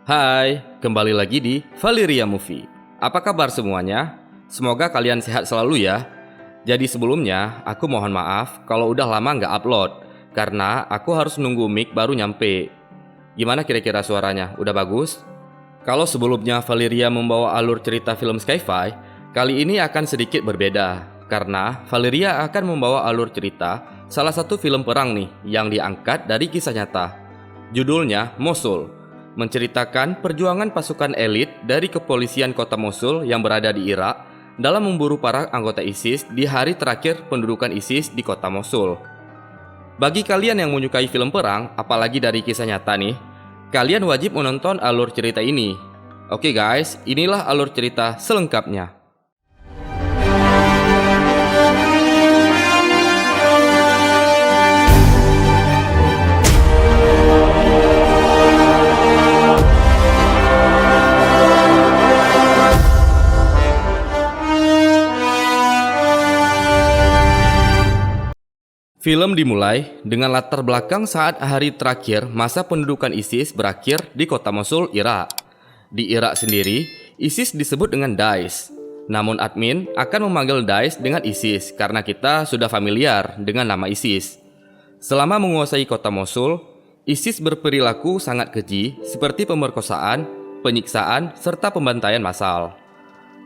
Hai, kembali lagi di Valeria Movie. Apa kabar semuanya? Semoga kalian sehat selalu ya. Jadi sebelumnya, aku mohon maaf kalau udah lama nggak upload, karena aku harus nunggu mic baru nyampe. Gimana kira-kira suaranya? Udah bagus? Kalau sebelumnya Valeria membawa alur cerita film sci-fi, kali ini akan sedikit berbeda, karena Valeria akan membawa alur cerita salah satu film perang nih yang diangkat dari kisah nyata. Judulnya Mosul, menceritakan perjuangan pasukan elit dari kepolisian kota Mosul yang berada di Irak dalam memburu para anggota ISIS di hari terakhir pendudukan ISIS di kota Mosul. Bagi kalian yang menyukai film perang, apalagi dari kisah nyata nih, kalian wajib menonton alur cerita ini. Oke guys, inilah alur cerita selengkapnya. Film dimulai dengan latar belakang saat hari terakhir masa pendudukan ISIS berakhir di kota Mosul, Irak. Di Irak sendiri, ISIS disebut dengan Daesh. Namun admin akan memanggil Daesh dengan ISIS karena kita sudah familiar dengan nama ISIS. Selama menguasai kota Mosul, ISIS berperilaku sangat keji seperti pemerkosaan, penyiksaan, serta pembantaian massal.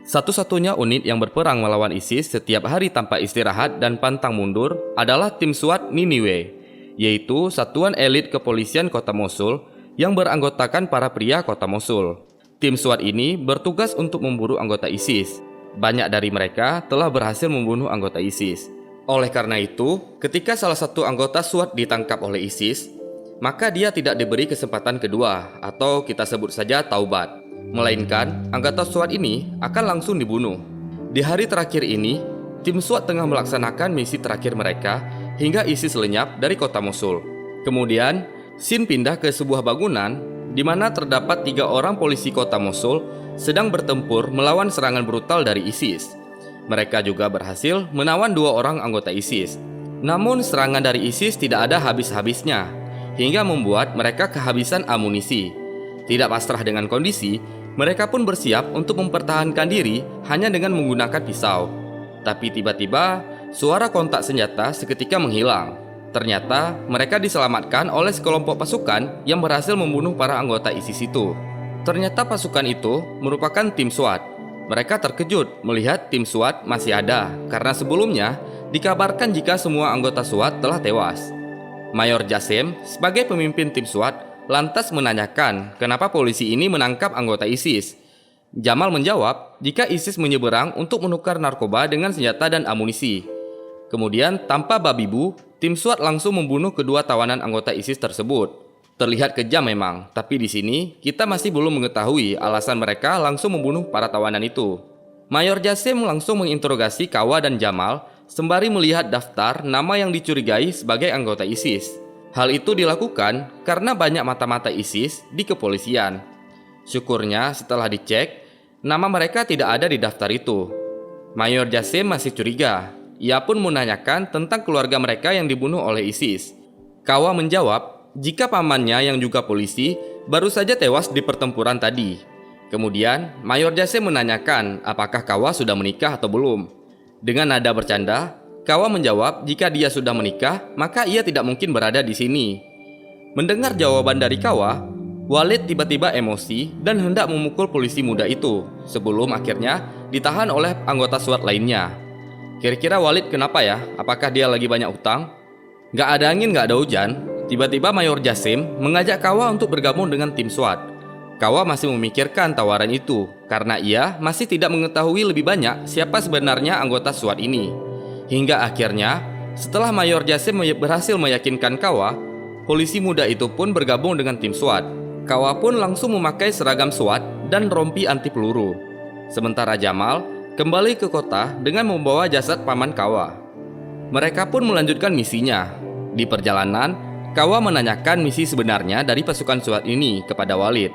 Satu-satunya unit yang berperang melawan ISIS setiap hari tanpa istirahat dan pantang mundur adalah tim SWAT Niniwe, yaitu satuan elit kepolisian kota Mosul yang beranggotakan para pria kota Mosul. Tim SWAT ini bertugas untuk memburu anggota ISIS. Banyak dari mereka telah berhasil membunuh anggota ISIS. Oleh karena itu, ketika salah satu anggota SWAT ditangkap oleh ISIS, maka dia tidak diberi kesempatan kedua atau kita sebut saja taubat. Melainkan, anggota SWAT ini akan langsung dibunuh. Di hari terakhir ini, tim SWAT tengah melaksanakan misi terakhir mereka hingga ISIS lenyap dari kota Mosul. Kemudian, scene pindah ke sebuah bangunan di mana terdapat 3 orang polisi kota Mosul sedang bertempur melawan serangan brutal dari ISIS. Mereka juga berhasil menawan 2 orang anggota ISIS. Namun, serangan dari ISIS tidak ada habis-habisnya, hingga membuat mereka kehabisan amunisi. Tidak pasrah dengan kondisi, mereka pun bersiap untuk mempertahankan diri hanya dengan menggunakan pisau. Tapi tiba-tiba, suara kontak senjata seketika menghilang. Ternyata, mereka diselamatkan oleh sekelompok pasukan yang berhasil membunuh para anggota ISIS itu. Ternyata pasukan itu merupakan tim SWAT. Mereka terkejut melihat tim SWAT masih ada, karena sebelumnya dikabarkan jika semua anggota SWAT telah tewas. Mayor Jasem, sebagai pemimpin tim SWAT, lantas menanyakan kenapa polisi ini menangkap anggota ISIS. Jamal menjawab jika ISIS menyeberang untuk menukar narkoba dengan senjata dan amunisi. Kemudian tanpa babi bu, tim SWAT langsung membunuh kedua tawanan anggota ISIS tersebut. Terlihat kejam memang, tapi di sini kita masih belum mengetahui alasan mereka langsung membunuh para tawanan itu. Mayor Jasem langsung menginterogasi Kawa dan Jamal sembari melihat daftar nama yang dicurigai sebagai anggota ISIS. Hal itu dilakukan karena banyak mata-mata ISIS di kepolisian. Syukurnya setelah dicek, nama mereka tidak ada di daftar itu. Mayor Jasem masih curiga. Ia pun menanyakan tentang keluarga mereka yang dibunuh oleh ISIS. Kawa menjawab jika pamannya yang juga polisi baru saja tewas di pertempuran tadi. Kemudian Mayor Jasem menanyakan apakah Kawa sudah menikah atau belum. Dengan nada bercanda, Kawa menjawab jika dia sudah menikah, maka ia tidak mungkin berada di sini. Mendengar jawaban dari Kawa, Walid tiba-tiba emosi dan hendak memukul polisi muda itu, sebelum akhirnya ditahan oleh anggota SWAT lainnya. Kira-kira Walid kenapa ya? Apakah dia lagi banyak utang? Gak ada angin, gak ada hujan. Tiba-tiba Mayor Jasem mengajak Kawa untuk bergabung dengan tim SWAT. Kawa masih memikirkan tawaran itu, karena ia masih tidak mengetahui lebih banyak siapa sebenarnya anggota SWAT ini. Hingga akhirnya, setelah Mayor Jasem berhasil meyakinkan Kawa, polisi muda itu pun bergabung dengan tim SWAT. Kawa pun langsung memakai seragam SWAT dan rompi anti peluru. Sementara Jamal kembali ke kota dengan membawa jasad paman Kawa. Mereka pun melanjutkan misinya. Di perjalanan, Kawa menanyakan misi sebenarnya dari pasukan SWAT ini kepada Walid.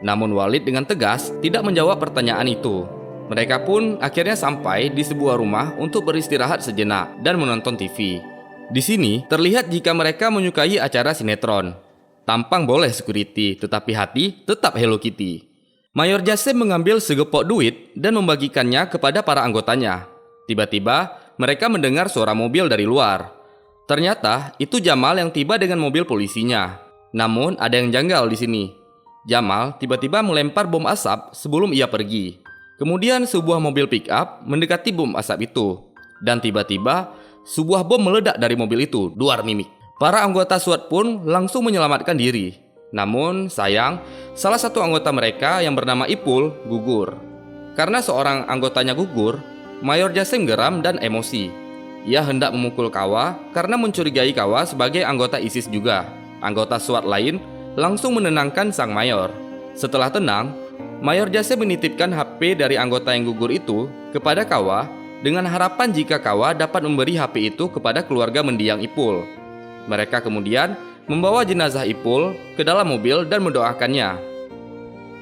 Namun Walid dengan tegas tidak menjawab pertanyaan itu. Mereka pun akhirnya sampai di sebuah rumah untuk beristirahat sejenak dan menonton TV. Di sini terlihat jika mereka menyukai acara sinetron. Tampang boleh security, tetapi hati tetap Hello Kitty. Mayor Jassim mengambil segepok duit dan membagikannya kepada para anggotanya. Tiba-tiba, mereka mendengar suara mobil dari luar. Ternyata, itu Jamal yang tiba dengan mobil polisinya. Namun, ada yang janggal di sini. Jamal tiba-tiba melempar bom asap sebelum ia pergi. Kemudian, sebuah mobil pick-up mendekati bom asap itu. Dan tiba-tiba, sebuah bom meledak dari mobil itu, duar mimik. Para anggota SWAT pun langsung menyelamatkan diri. Namun, sayang, salah satu anggota mereka yang bernama Ipul gugur. Karena seorang anggotanya gugur, Mayor Jassim geram dan emosi. Ia hendak memukul Kawa karena mencurigai Kawa sebagai anggota ISIS juga. Anggota SWAT lain langsung menenangkan sang mayor. Setelah tenang, Mayor Jassim menitipkan HP dari anggota yang gugur itu kepada Kawa dengan harapan jika Kawa dapat memberi HP itu kepada keluarga mendiang Ipul. Mereka kemudian membawa jenazah Ipul ke dalam mobil dan mendoakannya.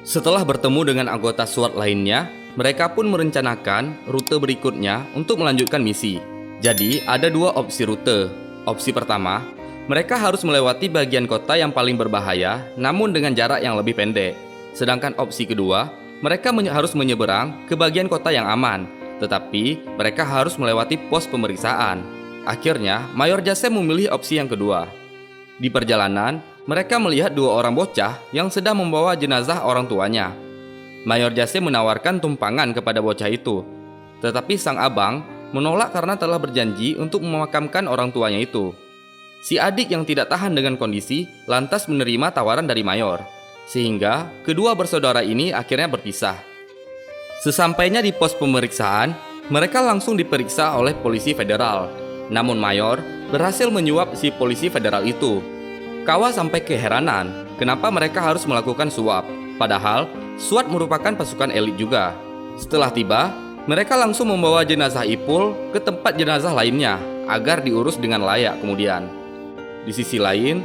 Setelah bertemu dengan anggota SWAT lainnya, mereka pun merencanakan rute berikutnya untuk melanjutkan misi. Jadi, ada dua opsi rute. Opsi pertama, mereka harus melewati bagian kota yang paling berbahaya, namun dengan jarak yang lebih pendek. Sedangkan opsi kedua, mereka harus menyeberang ke bagian kota yang aman, tetapi mereka harus melewati pos pemeriksaan. Akhirnya, Mayor Jassim memilih opsi yang kedua. Di perjalanan, mereka melihat dua orang bocah yang sedang membawa jenazah orang tuanya. Mayor Jassim menawarkan tumpangan kepada bocah itu, tetapi sang abang menolak karena telah berjanji untuk memakamkan orang tuanya itu. Si adik yang tidak tahan dengan kondisi lantas menerima tawaran dari Mayor, sehingga kedua bersaudara ini akhirnya berpisah. Sesampainya di pos pemeriksaan, mereka langsung diperiksa oleh polisi federal. Namun Mayor berhasil menyuap si polisi federal itu. Kawa sampai keheranan kenapa mereka harus melakukan suap, padahal SWAT merupakan pasukan elit juga. Setelah tiba, mereka langsung membawa jenazah Ipul ke tempat jenazah lainnya agar diurus dengan layak kemudian. Di sisi lain,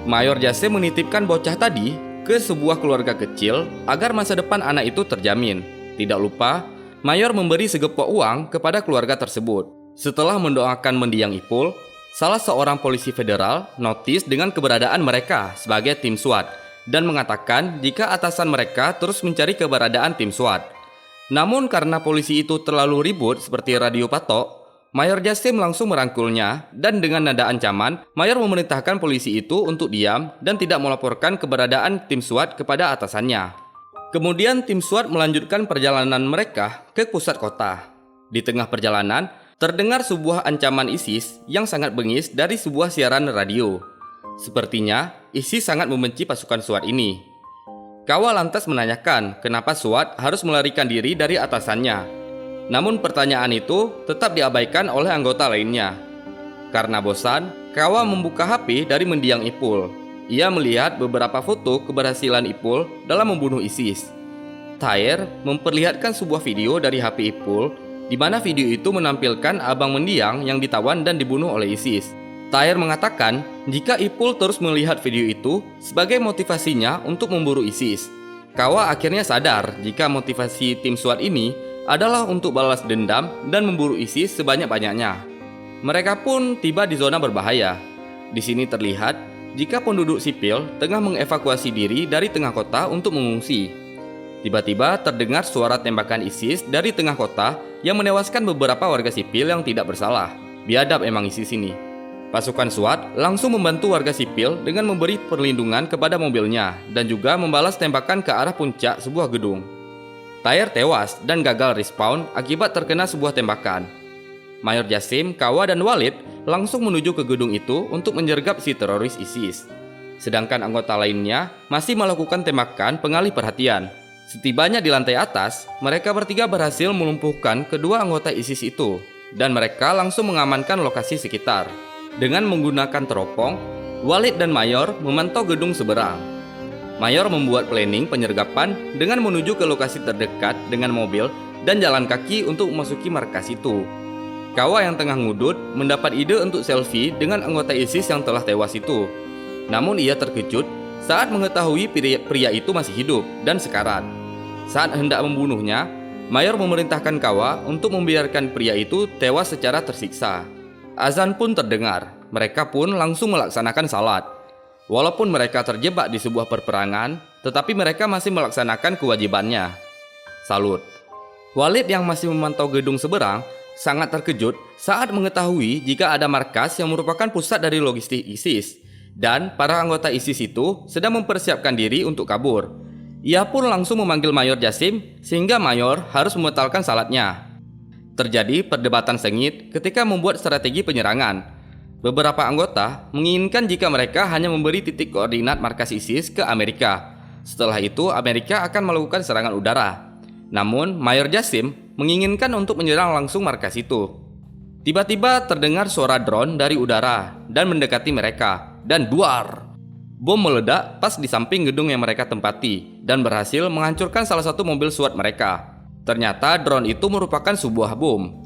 Mayor Jassim menitipkan bocah tadi ke sebuah keluarga kecil agar masa depan anak itu terjamin. Tidak lupa, Mayor memberi segepok uang kepada keluarga tersebut. Setelah mendoakan mendiang Ipul, salah seorang polisi federal notis dengan keberadaan mereka sebagai tim SWAT dan mengatakan jika atasan mereka terus mencari keberadaan tim SWAT. Namun karena polisi itu terlalu ribut seperti radio patok, Mayor Jassim langsung merangkulnya dan dengan nada ancaman, Mayor memerintahkan polisi itu untuk diam dan tidak melaporkan keberadaan tim SWAT kepada atasannya. Kemudian tim SWAT melanjutkan perjalanan mereka ke pusat kota. Di tengah perjalanan, terdengar sebuah ancaman ISIS yang sangat bengis dari sebuah siaran radio. Sepertinya ISIS sangat membenci pasukan SWAT ini. Kawa lantas menanyakan kenapa SWAT harus melarikan diri dari atasannya. Namun pertanyaan itu tetap diabaikan oleh anggota lainnya. Karena bosan, Kawa membuka HP dari mendiang Ipul. Ia melihat beberapa foto keberhasilan Ipul dalam membunuh ISIS. Tahir memperlihatkan sebuah video dari HP Ipul di mana video itu menampilkan abang mendiang yang ditawan dan dibunuh oleh ISIS. Tahir mengatakan jika Ipul terus melihat video itu sebagai motivasinya untuk memburu ISIS. Kawa akhirnya sadar jika motivasi tim SWAT ini adalah untuk balas dendam dan memburu ISIS sebanyak-banyaknya. Mereka pun tiba di zona berbahaya. Di sini terlihat jika penduduk sipil tengah mengevakuasi diri dari tengah kota untuk mengungsi. Tiba-tiba terdengar suara tembakan ISIS dari tengah kota yang menewaskan beberapa warga sipil yang tidak bersalah. Biadab emang ISIS ini. Pasukan SWAT langsung membantu warga sipil dengan memberi perlindungan kepada mobilnya dan juga membalas tembakan ke arah puncak sebuah gedung. Tahir tewas dan gagal respawn akibat terkena sebuah tembakan. Mayor Jassim, Kawa, dan Walid langsung menuju ke gedung itu untuk menyergap si teroris ISIS. Sedangkan anggota lainnya masih melakukan tembakan pengalih perhatian. Setibanya di lantai atas, mereka bertiga berhasil melumpuhkan kedua anggota ISIS itu dan mereka langsung mengamankan lokasi sekitar. Dengan menggunakan teropong, Walid dan Mayor memantau gedung seberang. Mayor membuat planning penyergapan dengan menuju ke lokasi terdekat dengan mobil dan jalan kaki untuk memasuki markas itu. Kawa yang tengah ngudut mendapat ide untuk selfie dengan anggota ISIS yang telah tewas itu. Namun ia terkejut saat mengetahui pria itu masih hidup dan sekarat. Saat hendak membunuhnya, Mayor memerintahkan Kawa untuk membiarkan pria itu tewas secara tersiksa. Azan pun terdengar, mereka pun langsung melaksanakan salat. Walaupun mereka terjebak di sebuah perperangan, tetapi mereka masih melaksanakan kewajibannya. Salut. Walid yang masih memantau gedung seberang sangat terkejut saat mengetahui jika ada markas yang merupakan pusat dari logistik ISIS, dan para anggota ISIS itu sedang mempersiapkan diri untuk kabur. Ia pun langsung memanggil Mayor Jasim sehingga Mayor harus membatalkan salatnya. Terjadi perdebatan sengit ketika membuat strategi penyerangan. Beberapa anggota menginginkan jika mereka hanya memberi titik koordinat markas ISIS ke Amerika. Setelah itu Amerika akan melakukan serangan udara. Namun Mayor Jasim menginginkan untuk menyerang langsung markas itu. Tiba-tiba terdengar suara drone dari udara dan mendekati mereka, dan duar! Bom meledak pas di samping gedung yang mereka tempati dan berhasil menghancurkan salah satu mobil SWAT mereka. Ternyata drone itu merupakan sebuah bom.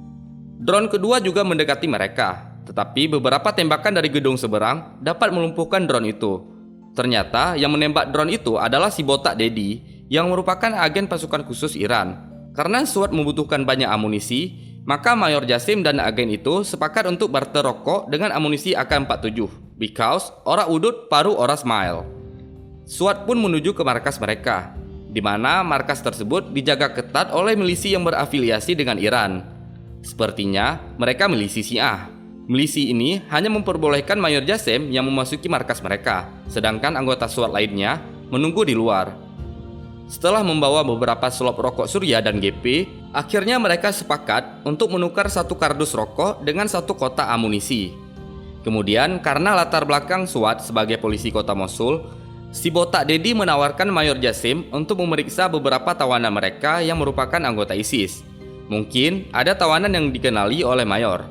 Drone kedua juga mendekati mereka. Tetapi beberapa tembakan dari gedung seberang dapat melumpuhkan drone itu. Ternyata yang menembak drone itu adalah si botak Dedi yang merupakan agen pasukan khusus Iran. Karena SWAT membutuhkan banyak amunisi, maka Mayor Jasim dan agen itu sepakat untuk barter rokok dengan amunisi AK-47. Because ora udut paru ora smile. SWAT pun menuju ke markas mereka, di mana markas tersebut dijaga ketat oleh milisi yang berafiliasi dengan Iran. Sepertinya mereka milisi Syiah. Milisi ini hanya memperbolehkan Mayor Jasim yang memasuki markas mereka, sedangkan anggota SWAT lainnya menunggu di luar. Setelah membawa beberapa selop rokok Surya dan GP, akhirnya mereka sepakat untuk menukar satu kardus rokok dengan satu kotak amunisi. Kemudian karena latar belakang SWAT sebagai polisi kota Mosul, si botak Dedi menawarkan Mayor Jasim untuk memeriksa beberapa tawanan mereka yang merupakan anggota ISIS. Mungkin ada tawanan yang dikenali oleh Mayor.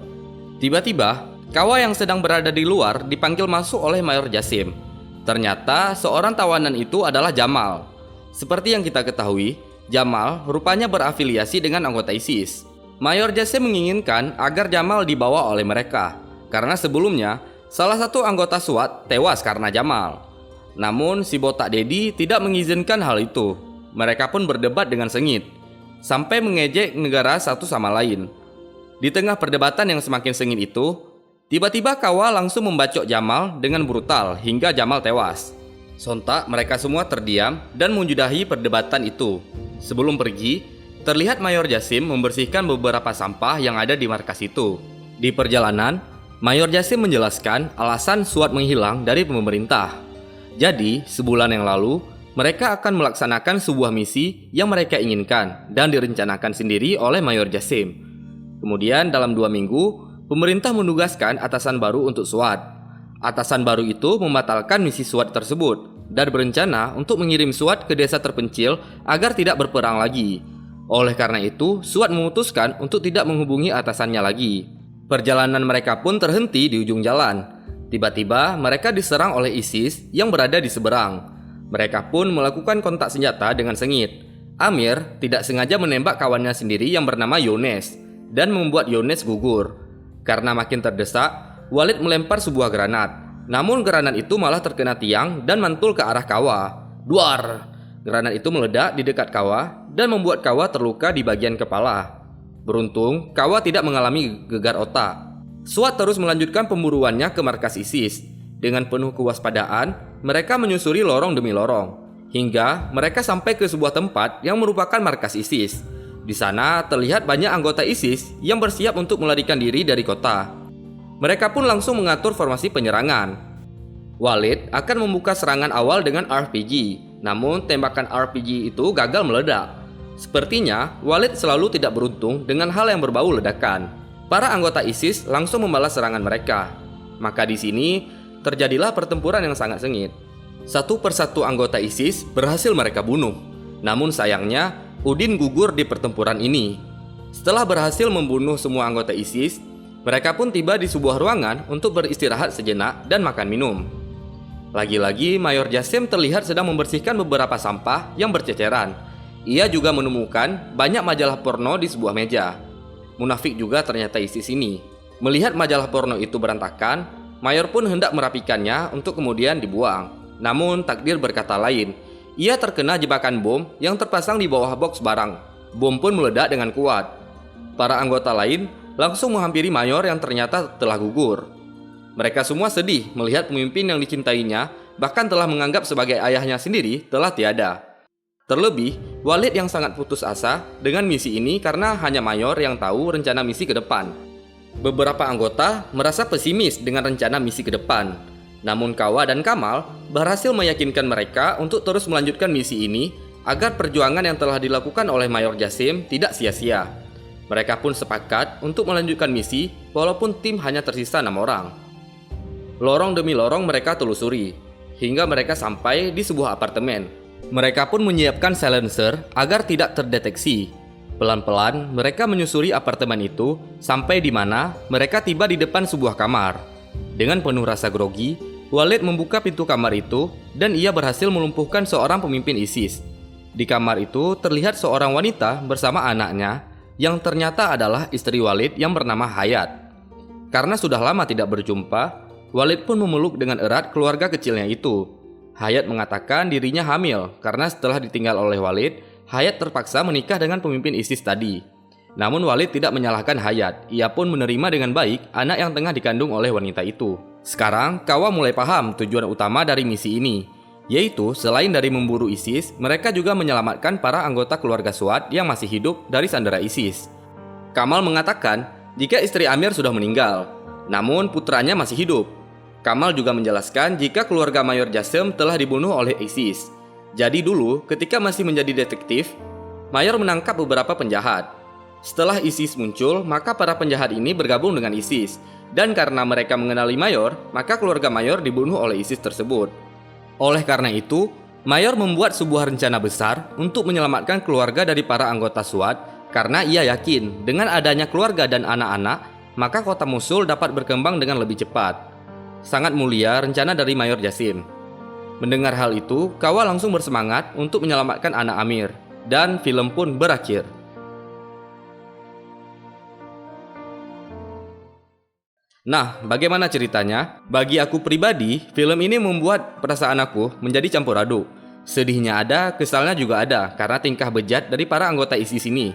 Tiba-tiba, Kawa yang sedang berada di luar dipanggil masuk oleh Mayor Jasim. Ternyata seorang tawanan itu adalah Jamal. Seperti yang kita ketahui, Jamal rupanya berafiliasi dengan anggota ISIS. Mayor Jasim menginginkan agar Jamal dibawa oleh mereka, karena sebelumnya salah satu anggota SWAT tewas karena Jamal. Namun si botak Dedi tidak mengizinkan hal itu. Mereka pun berdebat dengan sengit, sampai mengejek negara satu sama lain. Di tengah perdebatan yang semakin sengit itu, tiba-tiba Kawa langsung membacok Jamal dengan brutal hingga Jamal tewas. Sontak mereka semua terdiam dan menjudahi perdebatan itu. Sebelum pergi, terlihat Mayor Jasim membersihkan beberapa sampah yang ada di markas itu. Di perjalanan, Mayor Jasim menjelaskan alasan SWAT menghilang dari pemerintah. Jadi, sebulan yang lalu, mereka akan melaksanakan sebuah misi yang mereka inginkan dan direncanakan sendiri oleh Mayor Jasim. Kemudian dalam 2 minggu, pemerintah menugaskan atasan baru untuk SWAT. Atasan baru itu membatalkan misi SWAT tersebut dan berencana untuk mengirim SWAT ke desa terpencil agar tidak berperang lagi. Oleh karena itu, SWAT memutuskan untuk tidak menghubungi atasannya lagi. Perjalanan mereka pun terhenti di ujung jalan. Tiba-tiba mereka diserang oleh ISIS yang berada di seberang. Mereka pun melakukan kontak senjata dengan sengit. Amir tidak sengaja menembak kawannya sendiri yang bernama Yones dan membuat Yones gugur. Karena makin terdesak, Walid melempar sebuah granat. Namun granat itu malah terkena tiang dan mantul ke arah Kawa. Duar! Granat itu meledak di dekat Kawa dan membuat Kawa terluka di bagian kepala. Beruntung, Kawa tidak mengalami gegar otak. SWAT terus melanjutkan pemburuannya ke markas ISIS. Dengan penuh kewaspadaan, mereka menyusuri lorong demi lorong, hingga mereka sampai ke sebuah tempat yang merupakan markas ISIS. Di sana terlihat banyak anggota ISIS yang bersiap untuk melarikan diri dari kota. Mereka pun langsung mengatur formasi penyerangan. Walid akan membuka serangan awal dengan RPG, namun tembakan RPG itu gagal meledak. Sepertinya Walid selalu tidak beruntung dengan hal yang berbau ledakan. Para anggota ISIS langsung membalas serangan mereka. Maka di sini terjadilah pertempuran yang sangat sengit. Satu persatu anggota ISIS berhasil mereka bunuh. Namun sayangnya Udin gugur di pertempuran ini. Setelah berhasil membunuh semua anggota ISIS, mereka pun tiba di sebuah ruangan untuk beristirahat sejenak dan makan minum. Lagi-lagi Mayor Jasim terlihat sedang membersihkan beberapa sampah yang berceceran. Ia juga menemukan banyak majalah porno di sebuah meja. Munafik juga ternyata ISIS ini. Melihat majalah porno itu berantakan, Mayor pun hendak merapikannya untuk kemudian dibuang. Namun takdir berkata lain. Ia terkena jebakan bom yang terpasang di bawah box barang. Bom pun meledak dengan kuat. Para anggota lain langsung menghampiri Mayor yang ternyata telah gugur. Mereka semua sedih melihat pemimpin yang dicintainya bahkan telah menganggap sebagai ayahnya sendiri telah tiada. Terlebih, Walid yang sangat putus asa dengan misi ini karena hanya Mayor yang tahu rencana misi ke depan. Beberapa anggota merasa pesimis dengan rencana misi ke depan. Namun Kawa dan Kamal berhasil meyakinkan mereka untuk terus melanjutkan misi ini agar perjuangan yang telah dilakukan oleh Mayor Jasim tidak sia-sia. Mereka pun sepakat untuk melanjutkan misi walaupun tim hanya tersisa 6 orang. Lorong demi lorong mereka telusuri, hingga mereka sampai di sebuah apartemen. Mereka pun menyiapkan silencer agar tidak terdeteksi. Pelan-pelan mereka menyusuri apartemen itu sampai di mana mereka tiba di depan sebuah kamar. Dengan penuh rasa grogi, Walid membuka pintu kamar itu dan ia berhasil melumpuhkan seorang pemimpin ISIS. Di kamar itu terlihat seorang wanita bersama anaknya yang ternyata adalah istri Walid yang bernama Hayat. Karena sudah lama tidak berjumpa, Walid pun memeluk dengan erat keluarga kecilnya itu. Hayat mengatakan dirinya hamil karena setelah ditinggal oleh Walid, Hayat terpaksa menikah dengan pemimpin ISIS tadi. Namun Walid tidak menyalahkan Hayat, ia pun menerima dengan baik anak yang tengah dikandung oleh wanita itu. Sekarang Kawa mulai paham tujuan utama dari misi ini, yaitu selain dari memburu ISIS, mereka juga menyelamatkan para anggota keluarga Suad yang masih hidup dari sandera ISIS. Kamal mengatakan jika istri Amir sudah meninggal, namun putranya masih hidup. Kamal juga menjelaskan jika keluarga Mayor Jasim telah dibunuh oleh ISIS. Jadi dulu, ketika masih menjadi detektif, Mayor menangkap beberapa penjahat. Setelah ISIS muncul, maka para penjahat ini bergabung dengan ISIS. Dan karena mereka mengenali Mayor, maka keluarga Mayor dibunuh oleh ISIS tersebut. Oleh karena itu, Mayor membuat sebuah rencana besar untuk menyelamatkan keluarga dari para anggota SWAT karena ia yakin dengan adanya keluarga dan anak-anak, maka kota Mosul dapat berkembang dengan lebih cepat. Sangat mulia rencana dari Mayor Jasim. Mendengar hal itu, Kawa langsung bersemangat untuk menyelamatkan anak Amir, dan film pun berakhir. Nah, bagaimana ceritanya? Bagi aku pribadi, film ini membuat perasaan aku menjadi campur aduk. Sedihnya ada, kesalnya juga ada, karena tingkah bejat dari para anggota ISIS ini.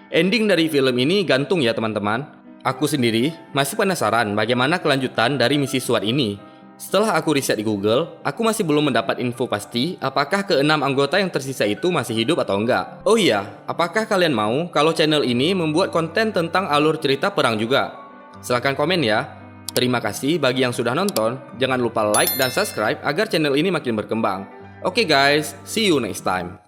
Ending dari film ini gantung ya teman-teman. Aku sendiri masih penasaran bagaimana kelanjutan dari misi SWAT ini. Setelah aku riset di Google, aku masih belum mendapat info pasti apakah keenam anggota yang tersisa itu masih hidup atau enggak. Oh iya, apakah kalian mau kalau channel ini membuat konten tentang alur cerita perang juga? Silahkan komen ya. Terima kasih bagi yang sudah nonton. Jangan lupa like dan subscribe agar channel ini makin berkembang. Oke guys, see you next time.